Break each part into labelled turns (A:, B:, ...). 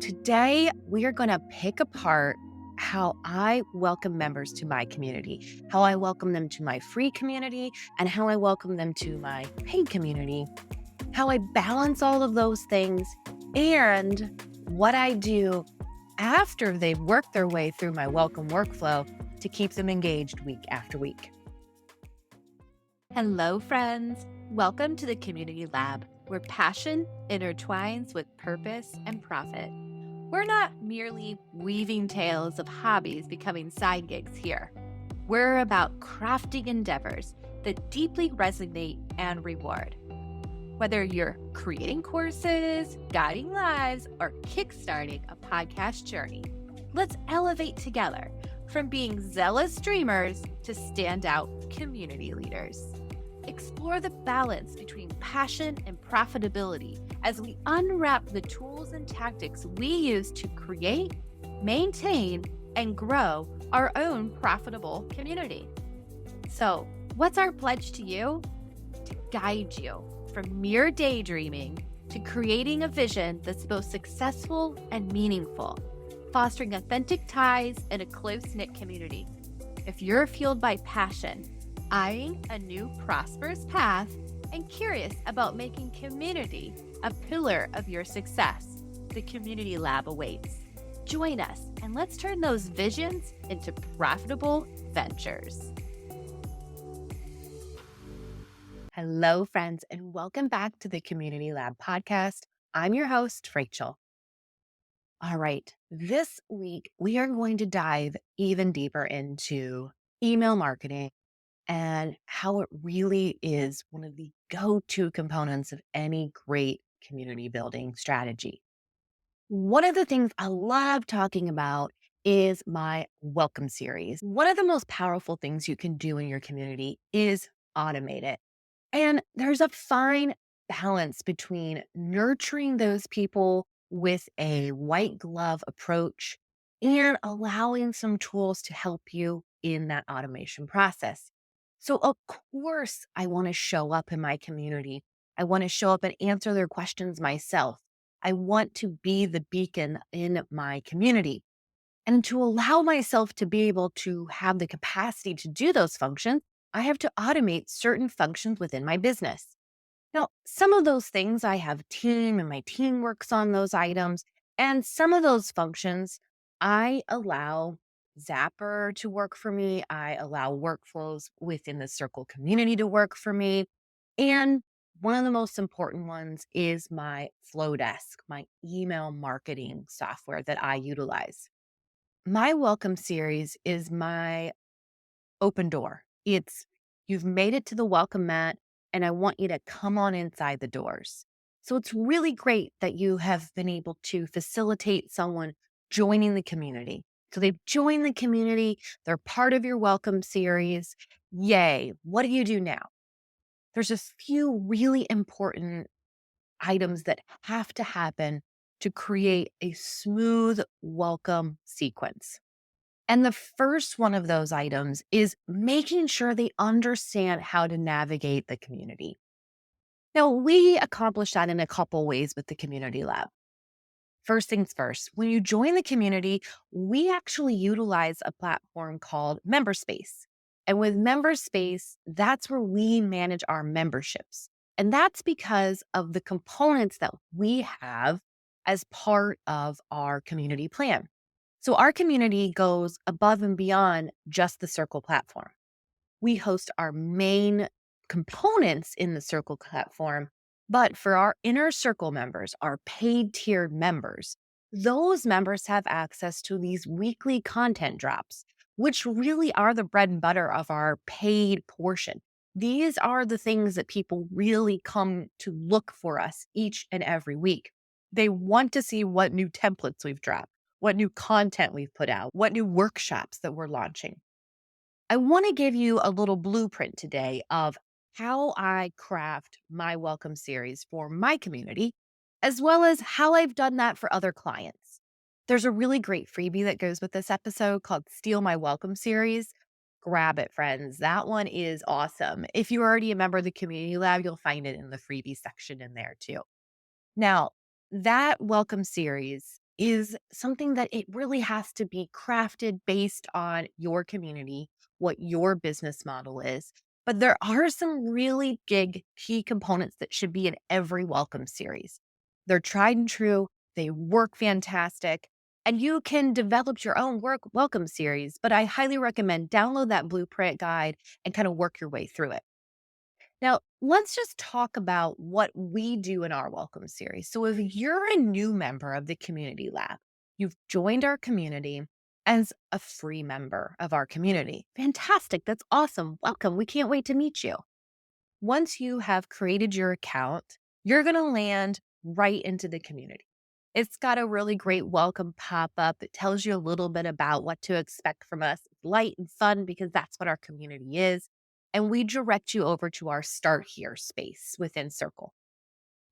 A: Today, we are going to pick apart how I welcome members to my community, how I welcome them to my free community, and how I welcome them to my paid community, how I balance all of those things, and what I do after they've worked their way through my welcome workflow to keep them engaged week after week.
B: Hello, friends. Welcome to the Community Lab, where passion intertwines with purpose and profit. We're not merely weaving tales of hobbies becoming side gigs here. We're about crafting endeavors that deeply resonate and reward. Whether you're creating courses, guiding lives, or kickstarting a podcast journey, let's elevate together from being zealous dreamers to standout community leaders. Explore the balance between passion and profitability as we unwrap the tools and tactics we use to create, maintain, and grow our own profitable community. So, what's our pledge to you? To guide you from mere daydreaming to creating a vision that's both successful and meaningful, fostering authentic ties and a close-knit community. If you're fueled by passion, eyeing a new prosperous path, and curious about making community a pillar of your success, the Community Lab awaits. Join us and let's turn those visions into profitable ventures.
A: Hello, friends, and welcome back to the Community Lab podcast. I'm your host, Rachel. All right, this week we are going to dive even deeper into email marketing and how it really is one of the go-to components of any great community building strategy. One of the things I love talking about is my welcome series. One of the most powerful things you can do in your community is automate it. And there's a fine balance between nurturing those people with a white glove approach and allowing some tools to help you in that automation process. So, of course, I want to show up in my community. I want to show up and answer their questions myself. I want to be the beacon in my community. And to allow myself to be able to have the capacity to do those functions, I have to automate certain functions within my business. Now, some of those things I have a team and my team works on those items. And some of those functions I allow Zapper to work for me. I allow workflows within the Circle community to work for me. And one of the most important ones is my Flodesk, my email marketing software that I utilize. My welcome series is my open door. It's you've made it to the welcome mat, and I want you to come on inside the doors. So it's really great that you have been able to facilitate someone joining the community. So they've joined the community, they're part of your welcome series. Yay. What do you do now? There's a few really important items that have to happen to create a smooth welcome sequence. And the first one of those items is making sure they understand how to navigate the community. Now, we accomplish that in a couple ways with the Community Lab. First things first, when you join the community, we actually utilize a platform called Memberspace. And with Memberspace, that's where we manage our memberships. And that's because of the components that we have as part of our community plan. So our community goes above and beyond just the Circle platform. We host our main components in the Circle platform, but for our inner Circle members, our paid tiered members, those members have access to these weekly content drops, which really are the bread and butter of our paid portion. These are the things that people really come to look for us each and every week. They want to see what new templates we've dropped, what new content we've put out, what new workshops that we're launching. I want to give you a little blueprint today of how I craft my welcome series for my community, as well as how I've done that for other clients. There's a really great freebie that goes with this episode called Steal My Welcome Series. Grab it, friends. That one is awesome. If you're already a member of the Community Lab, you'll find it in the freebie section in there too. Now, that welcome series is something that it really has to be crafted based on your community, what your business model is. But there are some really big key components that should be in every welcome series. They're tried and true, they work fantastic, and you can develop your own work welcome series. But I highly recommend download that blueprint guide and kind of work your way through it. Now, let's just talk about what we do in our welcome series. So, if you're a new member of the Community Lab, you've joined our community as a free member of our community. Fantastic. That's awesome. Welcome. We can't wait to meet you. Once you have created your account, you're going to land right into the community. It's got a really great welcome pop up that tells you a little bit about what to expect from us. It's light and fun because that's what our community is. And we direct you over to our Start Here space within Circle.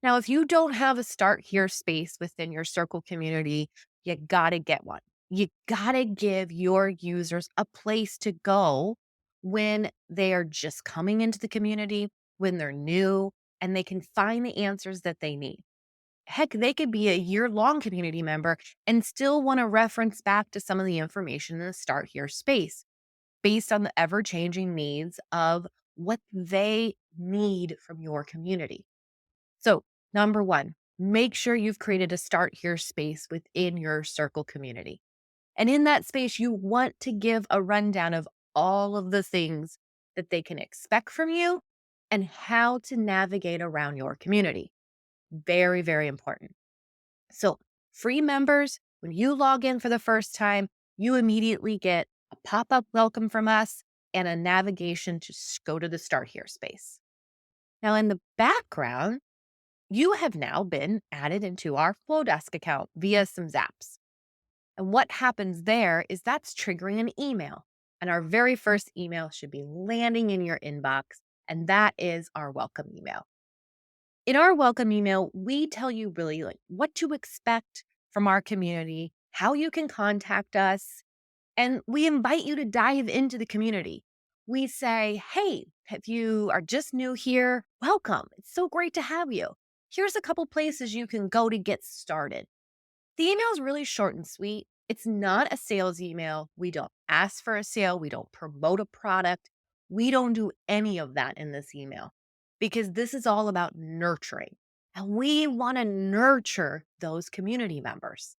A: Now, if you don't have a Start Here space within your Circle community, you got to get one. You got to give your users a place to go when they are just coming into the community, when they're new, and they can find the answers that they need. Heck, they could be a year-long community member and still want to reference back to some of the information in the Start Here space based on the ever-changing needs of what they need from your community. So, number one, make sure you've created a Start Here space within your Circle community. And in that space, you want to give a rundown of all of the things that they can expect from you and how to navigate around your community. Very, very important. So, free members, when you log in for the first time, you immediately get a pop up welcome from us and a navigation to go to the Start Here space. Now, in the background, you have now been added into our Flodesk account via some zaps. And what happens there is that's triggering an email. And our very first email should be landing in your inbox. And that is our welcome email. In our welcome email, we tell you really like what to expect from our community, how you can contact us, and we invite you to dive into the community. We say, hey, if you are just new here, welcome. It's so great to have you. Here's a couple places you can go to get started. The email is really short and sweet. It's not a sales email. We don't ask for a sale. We don't promote a product. We don't do any of that in this email because this is all about nurturing. And we want to nurture those community members.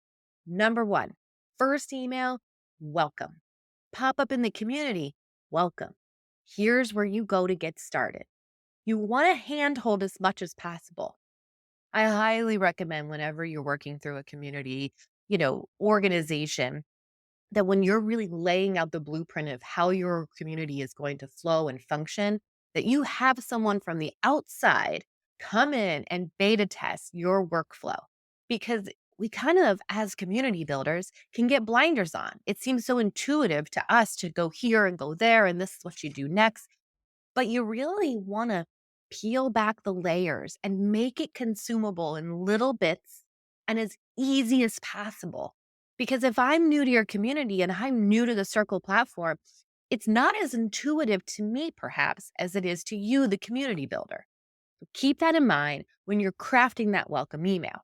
A: Number one, first email, welcome. Pop up in the community, welcome. Here's where you go to get started. You want to handhold as much as possible. I highly recommend whenever you're working through a community, organization, that when you're really laying out the blueprint of how your community is going to flow and function, that you have someone from the outside come in and beta test your workflow. Because we kind of, as community builders, can get blinders on. It seems so intuitive to us to go here and go there, and this is what you do next. But you really want to peel back the layers and make it consumable in little bits and as easy as possible. Because if I'm new to your community and I'm new to the Circle platform, it's not as intuitive to me, perhaps, as it is to you, the community builder. So keep that in mind when you're crafting that welcome email.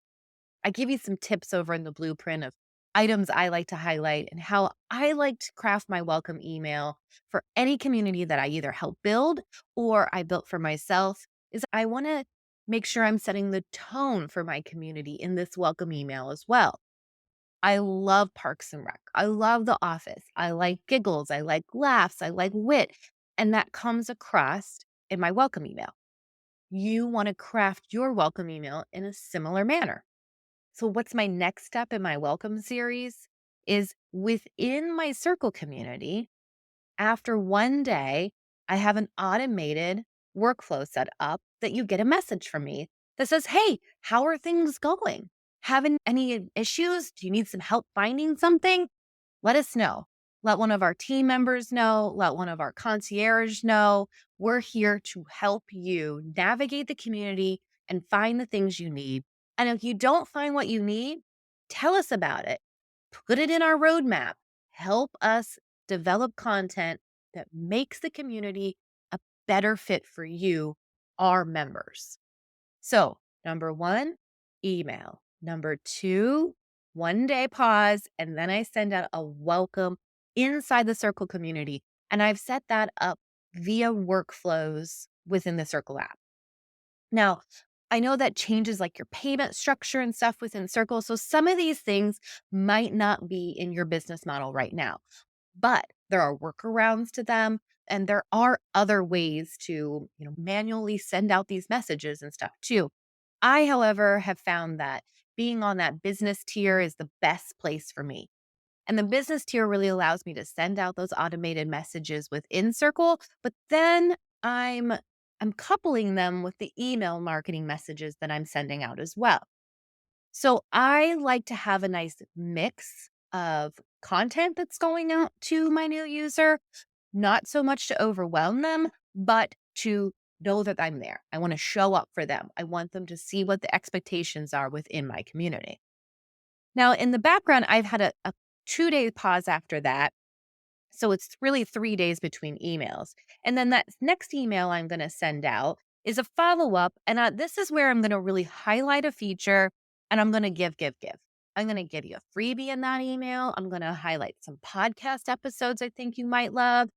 A: I give you some tips over in the blueprint of items I like to highlight and how I like to craft my welcome email for any community that I either help build or I built for myself is I want to make sure I'm setting the tone for my community in this welcome email as well. I love Parks and Rec. I love The Office. I like giggles. I like laughs. I like wit. And that comes across in my welcome email. You want to craft your welcome email in a similar manner. So, what's my next step in my welcome series is within my Circle community. After one day, I have an automated workflow set up that you get a message from me that says, hey, how are things going? Having any issues? Do you need some help finding something? Let us know. Let one of our team members know. Let one of our concierge know. We're here to help you navigate the community and find the things you need. And if you don't find what you need, tell us about it. Put it in our roadmap. Help us develop content that makes the community a better fit for you, our members. So, number one, email. Number two, 1 day pause, and then I send out a welcome inside the Circle community. And I've set that up via workflows within the Circle app. Now, I know that changes like your payment structure and stuff within Circle. So some of these things might not be in your business model right now, but there are workarounds to them. And there are other ways to, manually send out these messages and stuff too. I, however, have found that being on that business tier is the best place for me. And the business tier really allows me to send out those automated messages within Circle, but then I'm I'm coupling them with the email marketing messages that I'm sending out as well. So I like to have a nice mix of content that's going out to my new user, not so much to overwhelm them, but to know that I'm there. I want to show up for them. I want them to see what the expectations are within my community. Now, in the background, I've had a 2 day pause after that. So it's really 3 days between emails. And then that next email I'm going to send out is a follow up. And this is where I'm going to really highlight a feature and I'm going to give. I'm going to give you a freebie in that email. I'm going to highlight some podcast episodes I think you might love.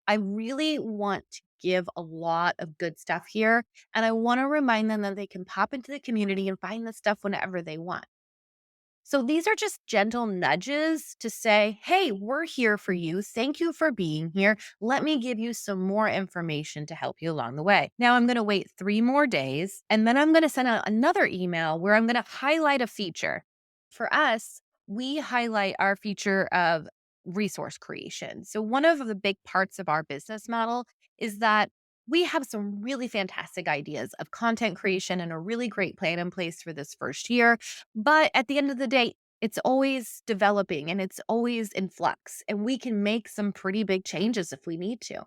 A: I really want to give a lot of good stuff here. And I want to remind them that they can pop into the community and find the stuff whenever they want. So these are just gentle nudges to say, hey, we're here for you. Thank you for being here. Let me give you some more information to help you along the way. Now I'm going to wait 3 more days and then I'm going to send out another email where I'm going to highlight a feature. For us, we highlight our feature of resource creation. So one of the big parts of our business model is that we have some really fantastic ideas of content creation and a really great plan in place for this first year. But at the end of the day, it's always developing and it's always in flux, and we can make some pretty big changes if we need to.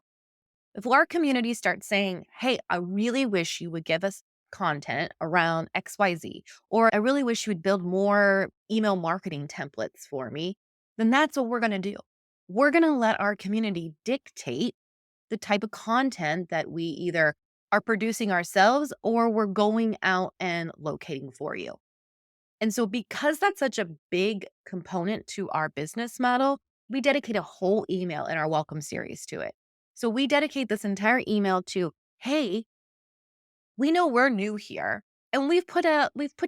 A: If our community starts saying, hey, I really wish you would give us content around XYZ, or I really wish you would build more email marketing templates for me, then that's what we're going to do. We're going to let our community dictate the type of content that we either are producing ourselves or we're going out and locating for you. And so, because that's such a big component to our business model, we dedicate a whole email in our welcome series to it. So, we dedicate this entire email to, hey, we know we're new here and we've put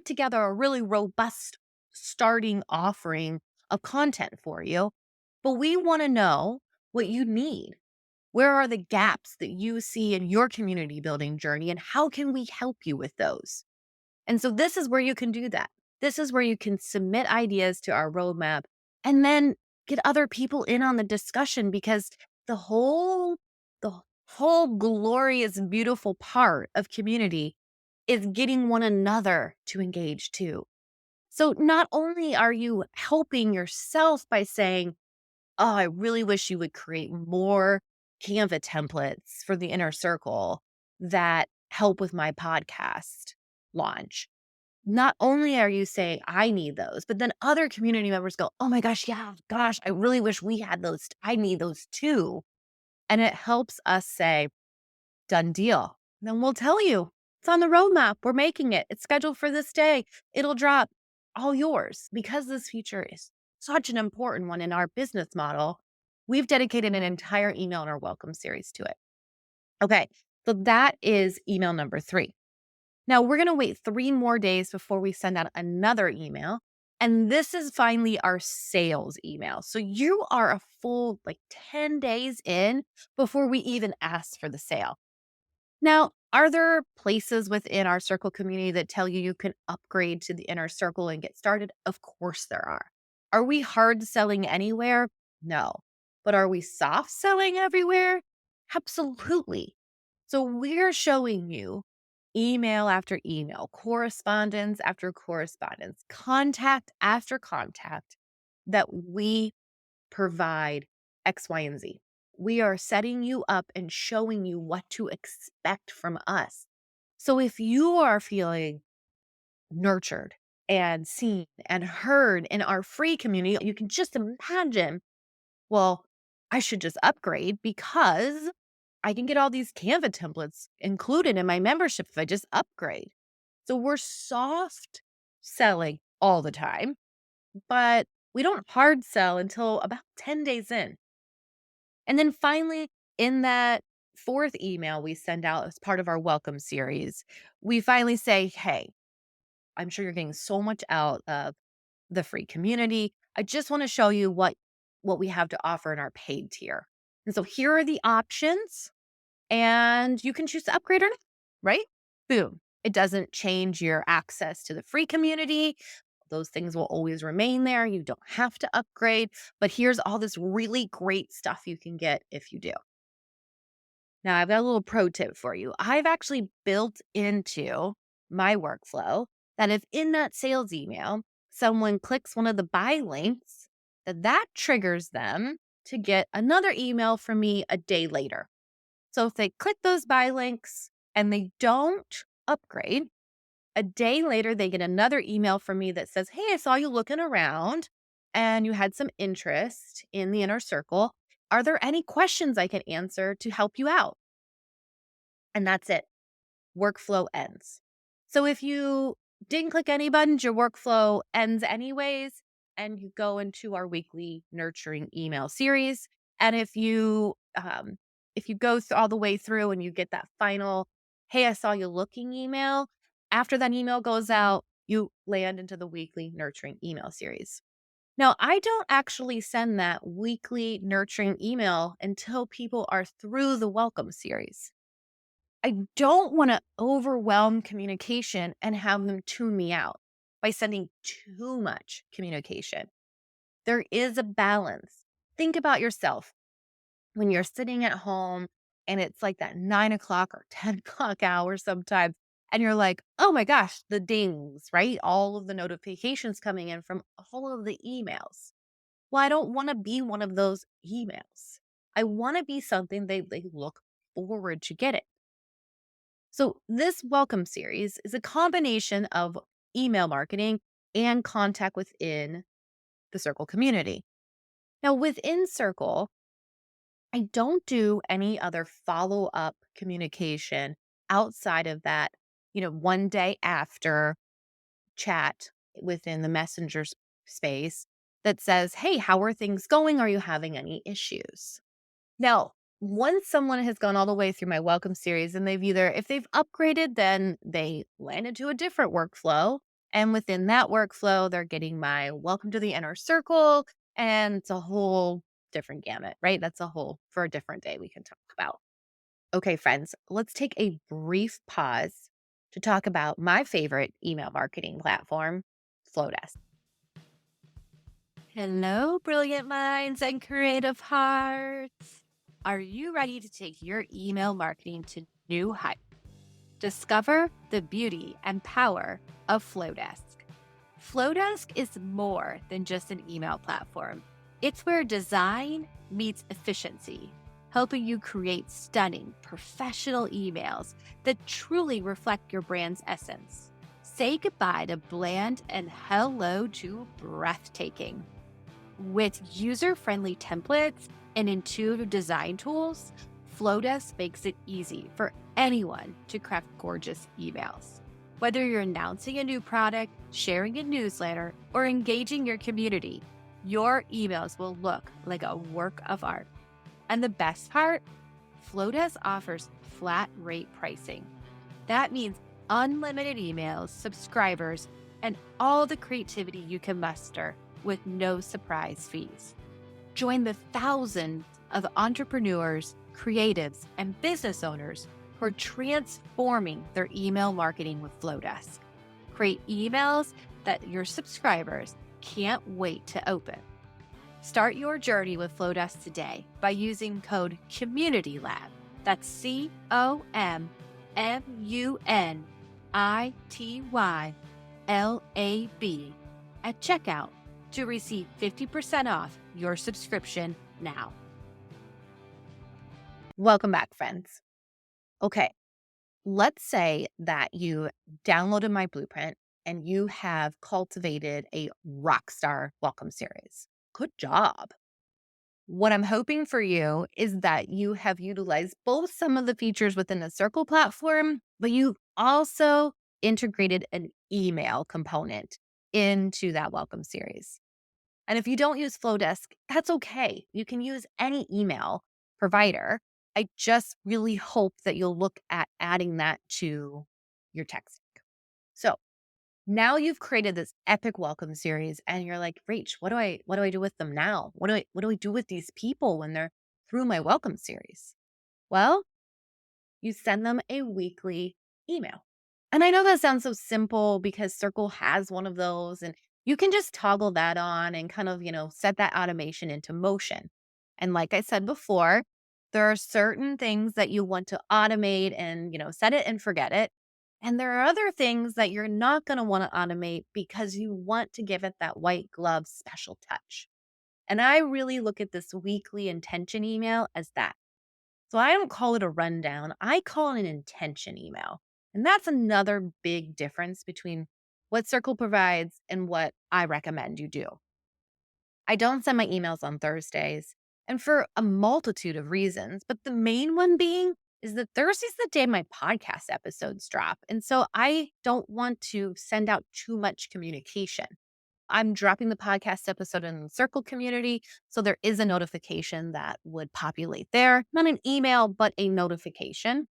A: together a really robust starting offering of content for you, but we want to know what you need. Where are the gaps that you see in your community building journey and how can we help you with those? And so this is where you can do that. This is where you can submit ideas to our roadmap and then get other people in on the discussion, because the whole the whole glorious beautiful part of community is getting one another to engage too. So not only are you helping yourself by saying, "Oh, I really wish you would create more Canva templates for the inner circle that help with my podcast launch." Not only are you saying, I need those, but then other community members go, oh my gosh, yeah, gosh, I really wish we had those. I need those too. And it helps us say, done deal. Then we'll tell you it's on the roadmap. We're making it. It's scheduled for this day. It'll drop, all yours. Because this feature is such an important one in our business model, we've dedicated an entire email in our welcome series to it. Okay. So that is email number 3. Now we're going to wait 3 more days before we send out another email. And this is finally our sales email. So you are a full 10 days in before we even ask for the sale. Now, are there places within our circle community that tell you you can upgrade to the inner circle and get started? Of course there are. Are we hard selling anywhere? No. But are we soft selling everywhere? Absolutely. So we're showing you email after email, correspondence after correspondence, contact after contact, that we provide X, Y, and Z. We are setting you up and showing you what to expect from us. So if you are feeling nurtured and seen and heard in our free community, you can just imagine, well, I should just upgrade because I can get all these Canva templates included in my membership if I just upgrade. So we're soft selling all the time. but we don't hard sell until about 10 days in. And then finally, in that fourth email we send out as part of our welcome series, we finally say, hey, I'm sure you're getting so much out of the free community. I just want to show you what we have to offer in our paid tier. And so here are the options and you can choose to upgrade or not, right? Boom. It doesn't change your access to the free community. Those things will always remain there. You don't have to upgrade, but here's all this really great stuff you can get if you do. Now, I've got a little pro tip for you. I've actually built into my workflow that if in that sales email, someone clicks one of the buy links, that triggers them to get another email from me a day later. So if they click those buy links and they don't upgrade, a day later, they get another email from me that says, hey, I saw you looking around and you had some interest in the inner circle. Are there any questions I can answer to help you out? And that's it. Workflow ends. So if you didn't click any buttons, your workflow ends anyways, and you go into our weekly nurturing email series. And if you go all the way through and you get that final, hey, I saw you looking email, after that email goes out, you land into the weekly nurturing email series. Now, I don't actually send that weekly nurturing email until people are through the welcome series. I don't want to overwhelm communication and have them tune me out by sending too much communication. There is a balance. Think about yourself when you're sitting at home and it's like that 9 o'clock or 10 o'clock hour sometimes. And you're like, oh my gosh, the dings, right? All of the notifications coming in from all of the emails. Well, I don't want to be one of those emails. I want to be something they look forward to getting. So, this welcome series is a combination of email marketing and contact within the Circle community. Now, within Circle, I don't do any other follow up communication outside of that, 1 day after chat within the space that says, hey, how are things going? Are you having any issues? Now, once someone has gone all the way through my welcome series and if they've upgraded, then they land into a different workflow. And within that workflow, they're getting my welcome to the inner circle. And it's a whole different gamut, right? That's a whole for a different day we can talk about. Okay, friends, let's take a brief pause to talk about my favorite email marketing platform, Flodesk.
B: Hello, brilliant minds and creative hearts. Are you ready to take your email marketing to new heights? Discover the beauty and power of Flodesk. Flodesk is more than just an email platform. It's where design meets efficiency, helping you create stunning, professional emails that truly reflect your brand's essence. Say goodbye to bland and hello to breathtaking. With user-friendly templates and intuitive design tools, Flodesk makes it easy for anyone to craft gorgeous emails. Whether you're announcing a new product, sharing a newsletter, or engaging your community, your emails will look like a work of art. And the best part? Flodesk offers flat rate pricing. That means unlimited emails, subscribers, and all the creativity you can muster with no surprise fees. Join the thousands of entrepreneurs, creatives, and business owners who are transforming their email marketing with Flodesk. Create emails that your subscribers can't wait to open. Start your journey with Flodesk today by using code CommunityLab. That's CommunityLab at checkout to receive 50% off your subscription now.
A: Welcome back, friends. Okay, let's say that you downloaded my blueprint and you have cultivated a rock star welcome series. Good job. What I'm hoping for you is that you have utilized both some of the features within the Circle platform, but you've also integrated an email component into that welcome series. And if you don't use Flodesk, that's okay. You can use any email provider. I just really hope that you'll look at adding that to your text. So now you've created this epic welcome series and you're like, Rach, what do I do with them now? What do I do with these people when they're through my welcome series? Well, you send them a weekly email. And I know that sounds so simple because Circle has one of those and you can just toggle that on and kind of, set that automation into motion. And like I said before, there are certain things that you want to automate and, set it and forget it. And there are other things that you're not going to want to automate because you want to give it that white glove special touch. And I really look at this weekly intention email as that. So I don't call it a rundown. I call it an intention email. And that's another big difference between what Circle provides and what I recommend you do. I don't send my emails on Thursdays, and for a multitude of reasons, but the main one being is that Thursday's the day my podcast episodes drop. And so I don't want to send out too much communication. I'm dropping the podcast episode in the Circle community. So there is a notification that would populate there, not an email, but a notification.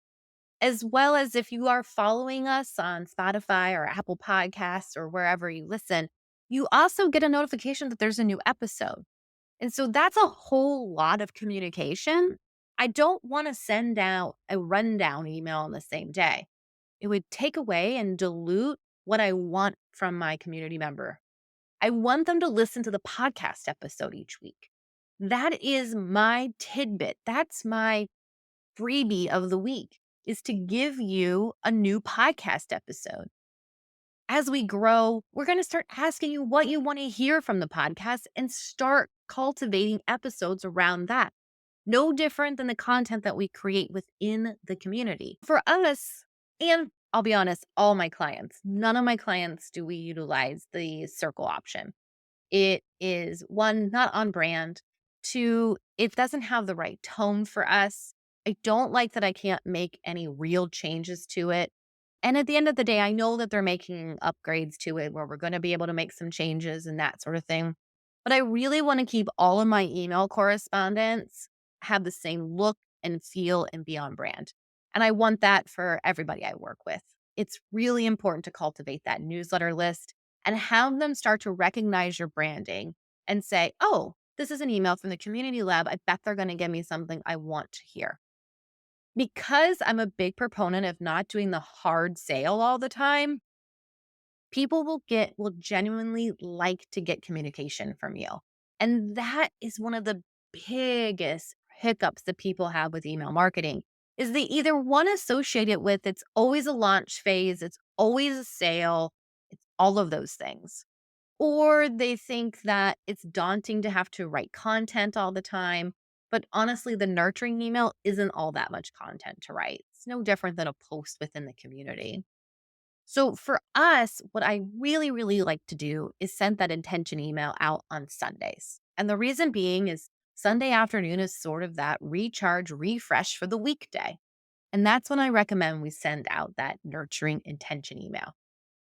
A: As well as if you are following us on Spotify or Apple Podcasts or wherever you listen, you also get a notification that there's a new episode. And so that's a whole lot of communication. I don't want to send out a rundown email on the same day. It would take away and dilute what I want from my community member. I want them to listen to the podcast episode each week. That is my tidbit. That's my freebie of the week is to give you a new podcast episode. As we grow, we're going to start asking you what you want to hear from the podcast and start cultivating episodes around that. No different than the content that we create within the community. For us, and I'll be honest, all my clients, none of my clients do we utilize the circle option. It is one, not on brand. Two, it doesn't have the right tone for us. I don't like that I can't make any real changes to it. And at the end of the day, I know that they're making upgrades to it where we're going to be able to make some changes and that sort of thing. But I really want to keep all of my email correspondence have the same look and feel and be on brand. And I want that for everybody I work with. It's really important to cultivate that newsletter list and have them start to recognize your branding and say, oh, this is an email from the community lab. I bet they're going to give me something I want to hear. Because I'm a big proponent of not doing the hard sale all the time, people will genuinely like to get communication from you. And that is one of the biggest hiccups that people have with email marketing is they either want to associate it with it's always a launch phase, it's always a sale, it's all of those things. Or they think that it's daunting to have to write content all the time. But honestly, the nurturing email isn't all that much content to write. It's no different than a post within the community. So for us, what I really, really like to do is send that intention email out on Sundays. And the reason being is Sunday afternoon is sort of that recharge, refresh for the weekday. And that's when I recommend we send out that nurturing intention email.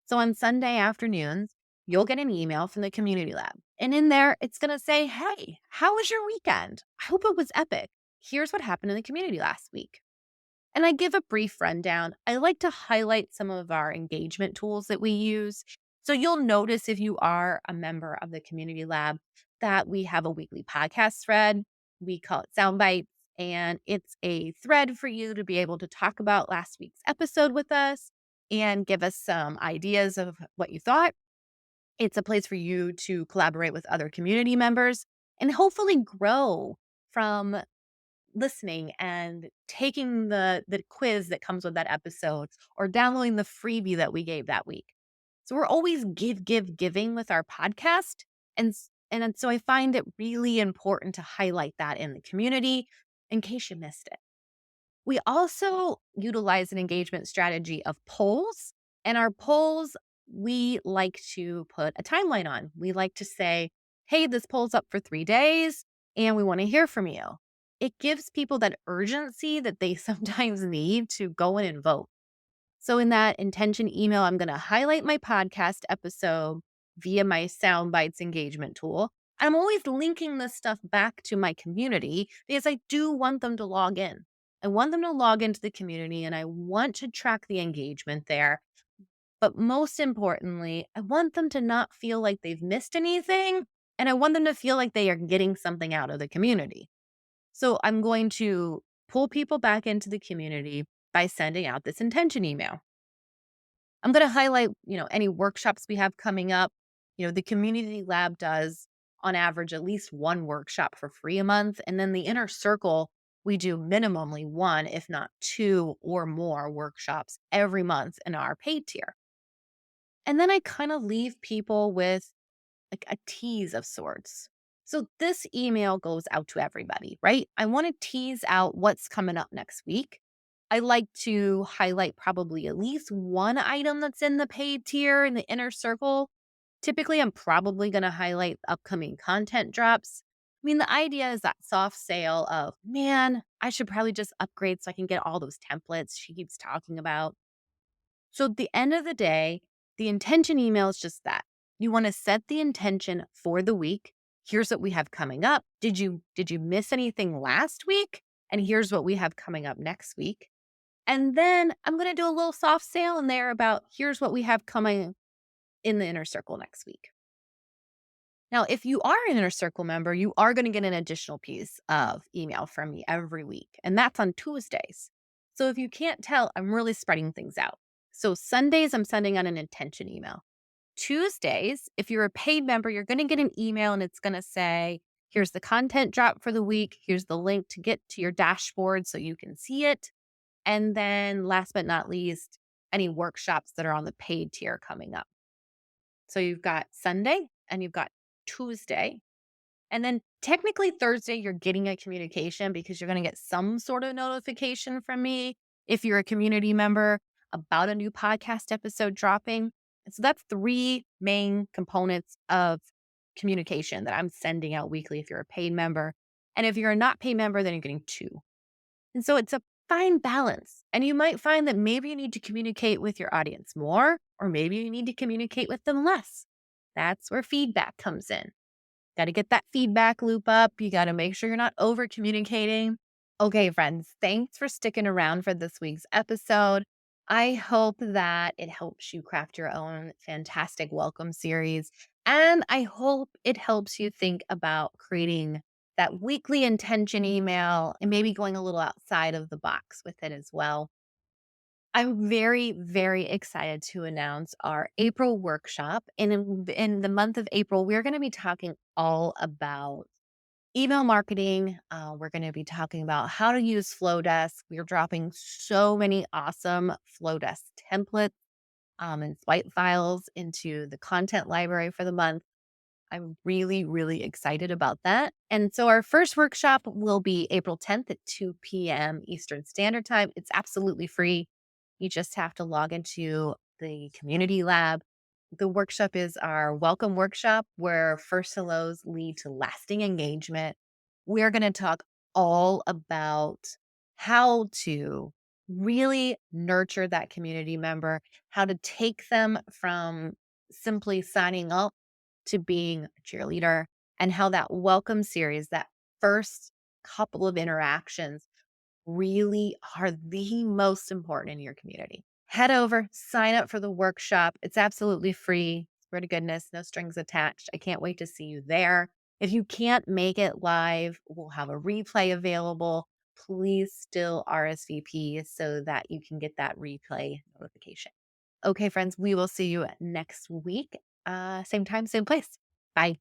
A: So on Sunday afternoons, you'll get an email from the community lab. And in there, it's going to say, hey, how was your weekend? I hope it was epic. Here's what happened in the community last week. And I give a brief rundown. I like to highlight some of our engagement tools that we use. So you'll notice if you are a member of the community lab that we have a weekly podcast thread. We call it Sound Bites, and it's a thread for you to be able to talk about last week's episode with us and give us some ideas of what you thought. It's a place for you to collaborate with other community members and hopefully grow from listening and taking the quiz that comes with that episode or downloading the freebie that we gave that week. So we're always giving with our podcast. And so I find it really important to highlight that in the community in case you missed it. We also utilize an engagement strategy of polls. And our polls, we like to put a timeline on. We like to say, hey, this poll's up for 3 days and we want to hear from you. It gives people that urgency that they sometimes need to go in and vote. So in that intention email, I'm going to highlight my podcast episode via my Sound Bites engagement tool. I'm always linking this stuff back to my community because I do want them to log in. I want them to log into the community and I want to track the engagement there. But most importantly, I want them to not feel like they've missed anything. And I want them to feel like they are getting something out of the community. So I'm going to pull people back into the community by sending out this intention email. I'm going to highlight, any workshops we have coming up. The community lab does on average at least one workshop for free a month. And then the inner circle, we do minimally one, if not two or more workshops every month in our paid tier. And then I kind of leave people with like a tease of sorts. So this email goes out to everybody, right? I want to tease out what's coming up next week. I like to highlight probably at least one item that's in the paid tier in the inner circle. Typically, I'm probably going to highlight upcoming content drops. I mean, the idea is that soft sale of, man, I should probably just upgrade so I can get all those templates she keeps talking about. So at the end of the day, the intention email is just that. You want to set the intention for the week. Here's what we have coming up. Did you miss anything last week? And here's what we have coming up next week. And then I'm going to do a little soft sale in there about here's what we have coming in the inner circle next week. Now, if you are an inner circle member, you are going to get an additional piece of email from me every week, and that's on Tuesdays. So if you can't tell, I'm really spreading things out. So Sundays, I'm sending out an intention email. Tuesdays, if you're a paid member, you're going to get an email and it's going to say, here's the content drop for the week. Here's the link to get to your dashboard so you can see it. And then last but not least, any workshops that are on the paid tier coming up. So you've got Sunday and you've got Tuesday. And then technically Thursday, you're getting a communication because you're going to get some sort of notification from me if you're a community member about a new podcast episode dropping. And so that's three main components of communication that I'm sending out weekly if you're a paid member. And if you're a not paid member, then you're getting two. And so it's a fine balance. And you might find that maybe you need to communicate with your audience more, or maybe you need to communicate with them less. That's where feedback comes in. Got to get that feedback loop up. You got to make sure you're not over communicating. Okay, friends, thanks for sticking around for this week's episode. I hope that it helps you craft your own fantastic welcome series. And I hope it helps you think about creating that weekly intention email and maybe going a little outside of the box with it as well. I'm very, very excited to announce our April workshop. And in the month of April, we're going to be talking all about email marketing. We're going to be talking about how to use Flodesk. We're dropping so many awesome Flodesk templates and swipe files into the content library for the month. I'm really, really excited about that. And so our first workshop will be April 10th at 2 p.m. Eastern Standard Time. It's absolutely free. You just have to log into the community lab. The workshop is our welcome workshop where first hellos lead to lasting engagement. We're going to talk all about how to really nurture that community member, how to take them from simply signing up to being a cheerleader, and how that welcome series, that first couple of interactions, really are the most important in your community. Head over, sign up for the workshop. It's absolutely free. Swear to goodness, no strings attached. I can't wait to see you there. If you can't make it live, we'll have a replay available. Please still RSVP so that you can get that replay notification. Okay, friends, we will see you next week. Same time, same place. Bye.